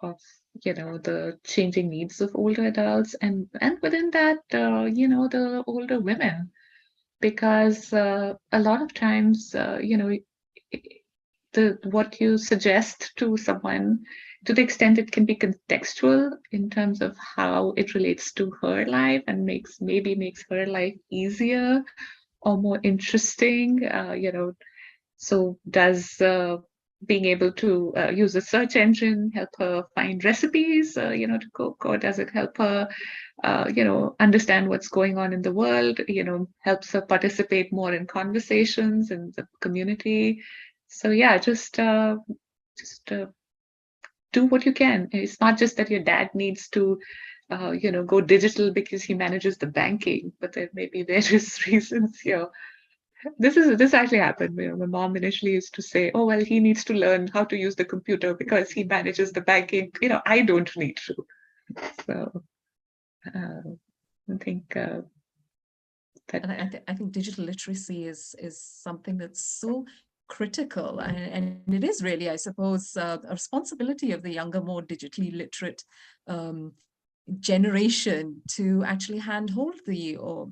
of, the changing needs of older adults, and within that, the older women, because a lot of times, what you suggest to someone, to the extent it can be contextual in terms of how it relates to her life and maybe makes her life easier or more interesting, so does being able to use a search engine help her find recipes, to cook, or does it help her, understand what's going on in the world, helps her participate more in conversations in the community. So yeah, just do what you can. It's not just that your dad needs to, go digital because he manages the banking, but there may be various reasons here. This actually happened. My mom initially used to say, "Oh, well, he needs to learn how to use the computer because he manages the banking. I don't need to." So I think that. And I think digital literacy is something that's so critical, and it is really, I suppose, a responsibility of the younger, more digitally literate generation to actually handhold or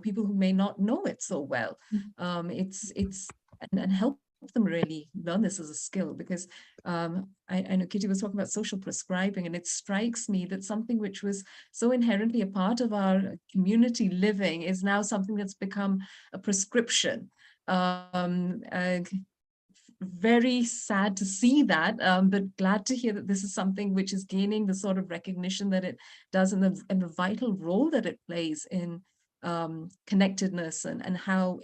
people who may not know it so well. And help them really learn this as a skill, because I know Kitty was talking about social prescribing, and it strikes me that something which was so inherently a part of our community living is now something that's become a prescription. Very sad to see that, but glad to hear that this is something which is gaining the sort of recognition that it does, and the vital role that it plays in connectedness, and how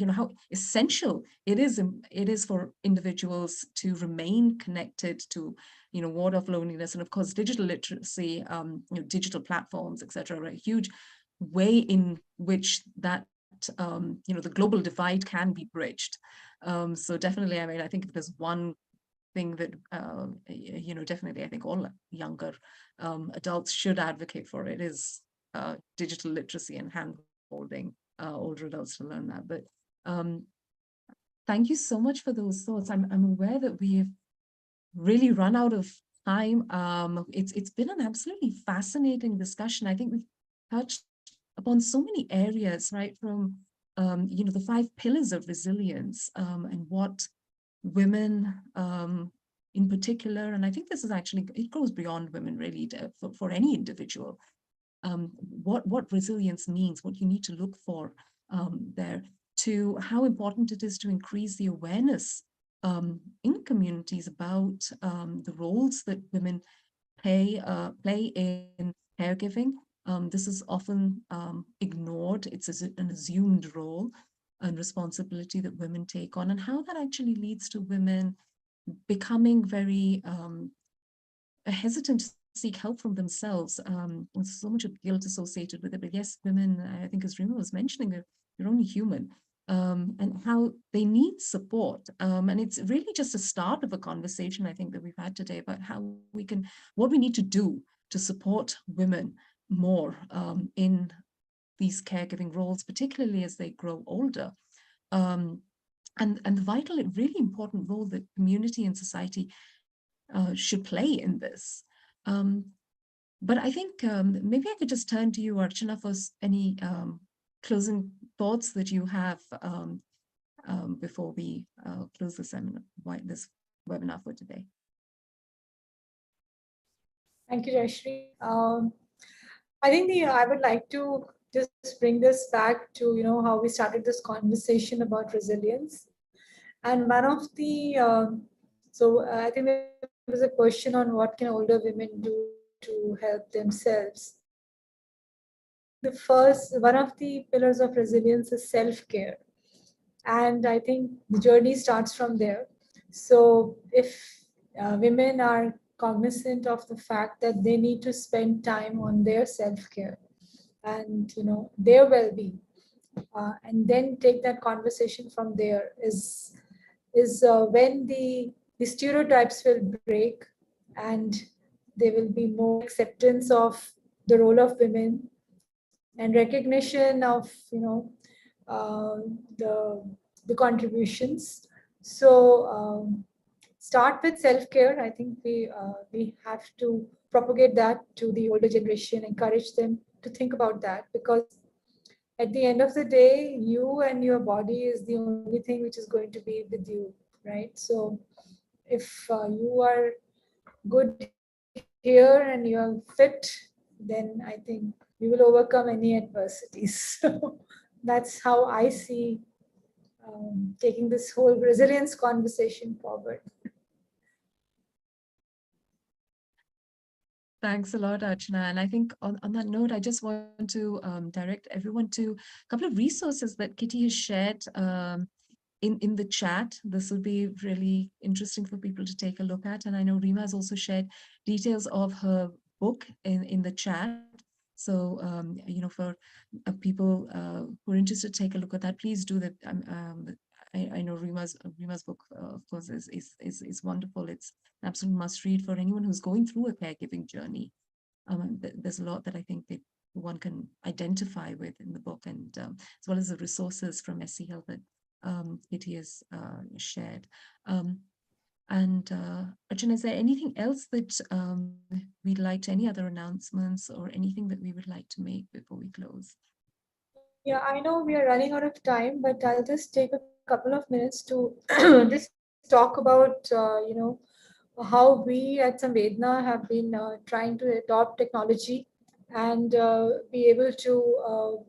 how essential it is for individuals to remain connected, to ward off loneliness. And of course, digital literacy, digital platforms, etc., are a huge way in which that the global divide can be bridged. So definitely, I mean, I think if there's one thing that definitely I think all younger adults should advocate for, it is digital literacy and hand-holding older adults to learn that. But thank you so much for those thoughts. I'm aware that we've really run out of time. It's been an absolutely fascinating discussion. I think we've touched upon so many areas, right, from the 5 pillars of resilience, and what women in particular, and I think this is actually, it goes beyond women really, for any individual, what resilience means, what you need to look for there, to how important it is to increase the awareness in communities about the roles that women play in caregiving. This is often ignored. It's an assumed role and responsibility that women take on, and how that actually leads to women becoming very hesitant to seek help from themselves. There's so much of guilt associated with it. But yes, women, I think as Rima was mentioning, they're only human. And how they need support. And it's really just a start of a conversation, I think, that we've had today about what we need to do to support women more in these caregiving roles, particularly as they grow older. And the vital, really important role that community and society should play in this. But I think maybe I could just turn to you, Archana, for any closing thoughts that you have before we close this webinar for today. Thank you, Jayashree. I think I would like to just bring this back to how we started this conversation about resilience. And one of the, I think there was a question on what can older women do to help themselves. One of the pillars of resilience is self-care. And I think the journey starts from there. So if women are cognizant of the fact that they need to spend time on their self-care and their well-being, and then take that conversation from there, is when the stereotypes will break, and there will be more acceptance of the role of women and recognition of the contributions. So start with self-care. I think we have to propagate that to the older generation, encourage them to think about that, because at the end of the day, you and your body is the only thing which is going to be with you, right? So if you are good here and you are fit, then I think you will overcome any adversities. So that's how I see taking this whole resilience conversation forward. Thanks a lot, Archana. And I think on that note, I just want to direct everyone to a couple of resources that Kitty has shared in the chat. This will be really interesting for people to take a look at. And I know Rima has also shared details of her book in the chat. So, for people who are interested, take a look at that. Please do that. I know Rima's book, of course, is wonderful. It's an absolute must read for anyone who's going through a caregiving journey. There's a lot that I think that one can identify with in the book, and as well as the resources from SC Health that Kitty has shared. Archana, is there anything else that we'd like to, any other announcements or anything that we would like to make before we close? Yeah, I know we are running out of time, but I'll just take a couple of minutes to just talk about, how we at Samvedna have been trying to adopt technology and be able to,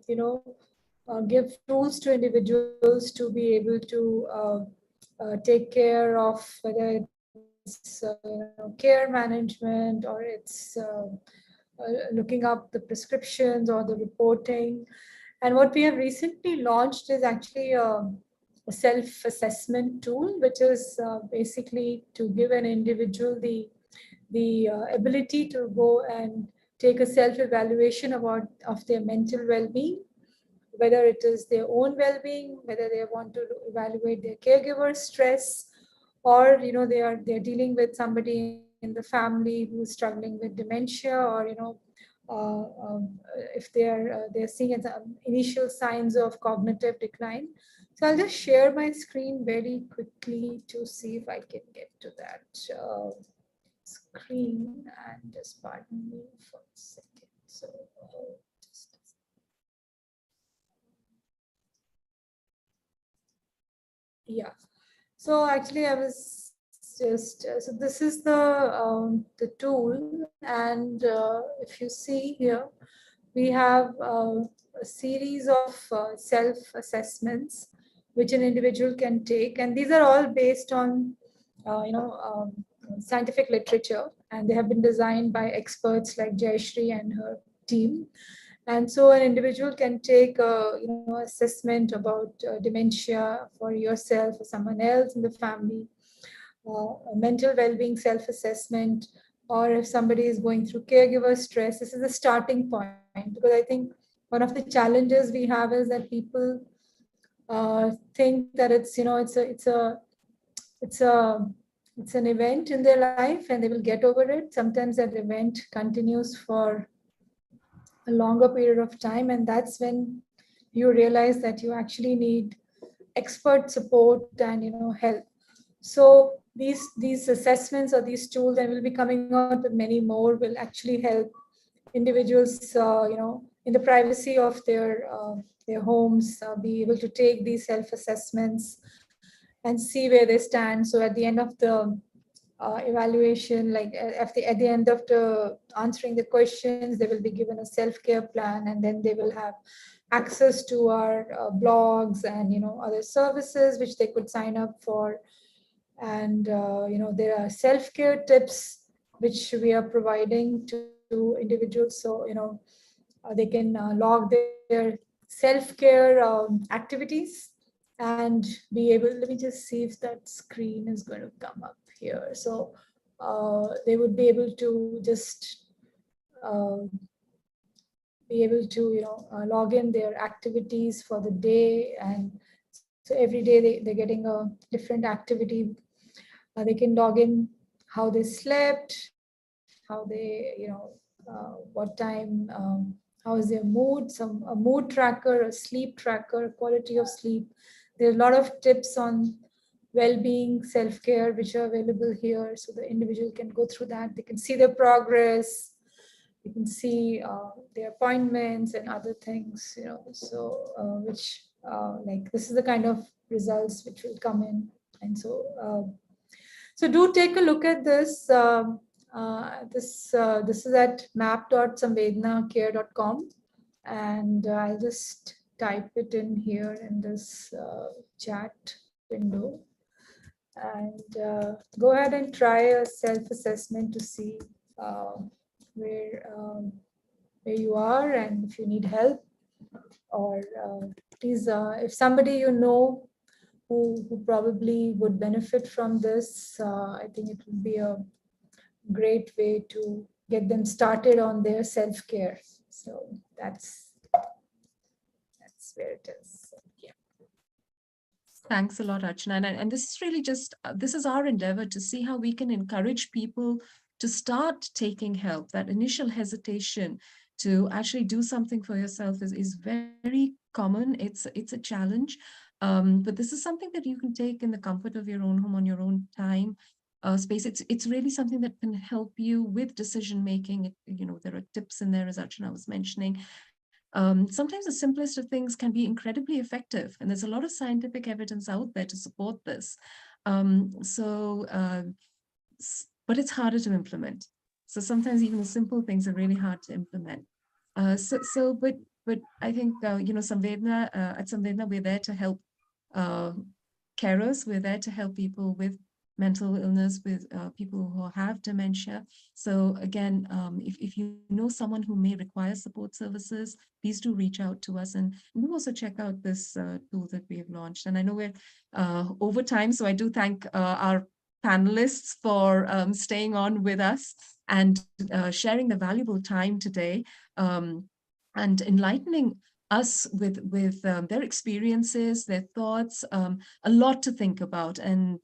give tools to individuals to be able to take care of, whether it's care management, or it's looking up the prescriptions or the reporting. And what we have recently launched is actually a self-assessment tool, which is basically to give an individual the ability to go and take a self-evaluation of their mental well-being, whether it is their own well-being, whether they want to evaluate their caregiver's stress, or they're dealing with somebody in the family who's struggling with dementia, or if they're seeing initial signs of cognitive decline. So I'll just share my screen very quickly to see if I can get to that screen, and just pardon me for a second. So just yeah. So actually, I was just so this is the tool, and if you see here, we have a series of self-assessments which an individual can take, and these are all based on scientific literature, and they have been designed by experts like Jayashree and her team. And so an individual can take a assessment about dementia for yourself or someone else in the family, a mental well-being self-assessment, or if somebody is going through caregiver stress. This is a starting point, because I think one of the challenges we have is that people think that it's an event in their life and they will get over it. Sometimes that event continues for a longer period of time, and that's when you realize that you actually need expert support and help. So these assessments or these tools, and we'll be coming out with many more, will actually help individuals in the privacy of their homes be able to take these self-assessments and see where they stand. So at the end of the evaluation, like at the end of the answering the questions, they will be given a self-care plan, and then they will have access to our blogs and other services which they could sign up for. And there are self-care tips which we are providing to individuals, so they can log their self-care activities and be able, let me just see if that screen is going to come up here. So they would be able to just be able to log in their activities for the day, and so every day they're getting a different activity. They can log in how they slept, how they what time, how is their mood, a mood tracker, a sleep tracker, quality of sleep. There are a lot of tips on well-being, self-care, which are available here, so the individual can go through that. They can see their progress, you can see their appointments and other things, so which like this is the kind of results which will come in. And so do take a look at this. This is at map.samvednacare.com, and I'll just type it in here in this chat window. And go ahead and try a self-assessment to see where you are, and if you need help, or please, if somebody who probably would benefit from this, I think it would be a great way to get them started on their self-care. So that's where it is. Yeah. Thanks a lot, Archana. And this is really just, this is our endeavor to see how we can encourage people to start taking help. That initial hesitation to actually do something for yourself is very common. It's a challenge. But this is something that you can take in the comfort of your own home, on your own time space. It's really something that can help you with decision making. There are tips in there, as Archana was mentioning. Sometimes the simplest of things can be incredibly effective, and there's a lot of scientific evidence out there to support this. But it's harder to implement. So sometimes even the simple things are really hard to implement. But I think Samvedna, at Samvedna, we're there to help carers. We're there to help people with mental illness, with people who have dementia. So again, if you know someone who may require support services, please do reach out to us, and do also check out this tool that we have launched. And I know we're over time, so I do thank our panelists for staying on with us and sharing the valuable time today, and enlightening us with their experiences, their thoughts, a lot to think about. And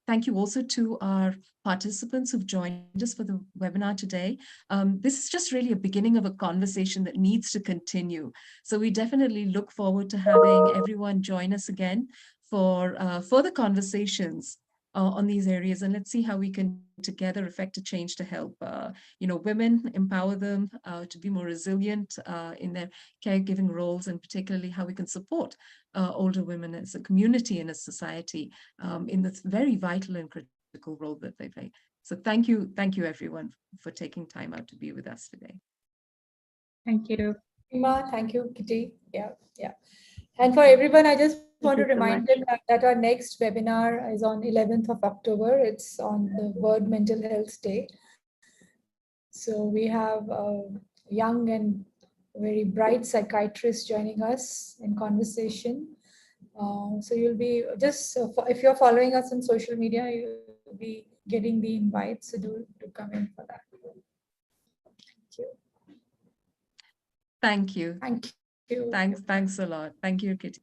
thank you also to our participants who've joined us for the webinar today. This is just really a beginning of a conversation that needs to continue. So we definitely look forward to having everyone join us again for further conversations on these areas, and let's see how we can together effect a change to help women, empower them to be more resilient in their caregiving roles, and particularly how we can support older women as a community and as society in this very vital and critical role that they play. So thank you everyone for taking time out to be with us today. Thank you. Thank you, Kitty. Yeah. And for everyone, I just want to Thank you so remind much. them that our next webinar is on 11th of October. It's on the World Mental Health Day. So we have a young and very bright psychiatrist joining us in conversation. So you'll be just, if you're following us on social media, you'll be getting the invite. So do come in for that. Thank you. Thank you. Thank you. Thanks a lot. Thank you, Kitty.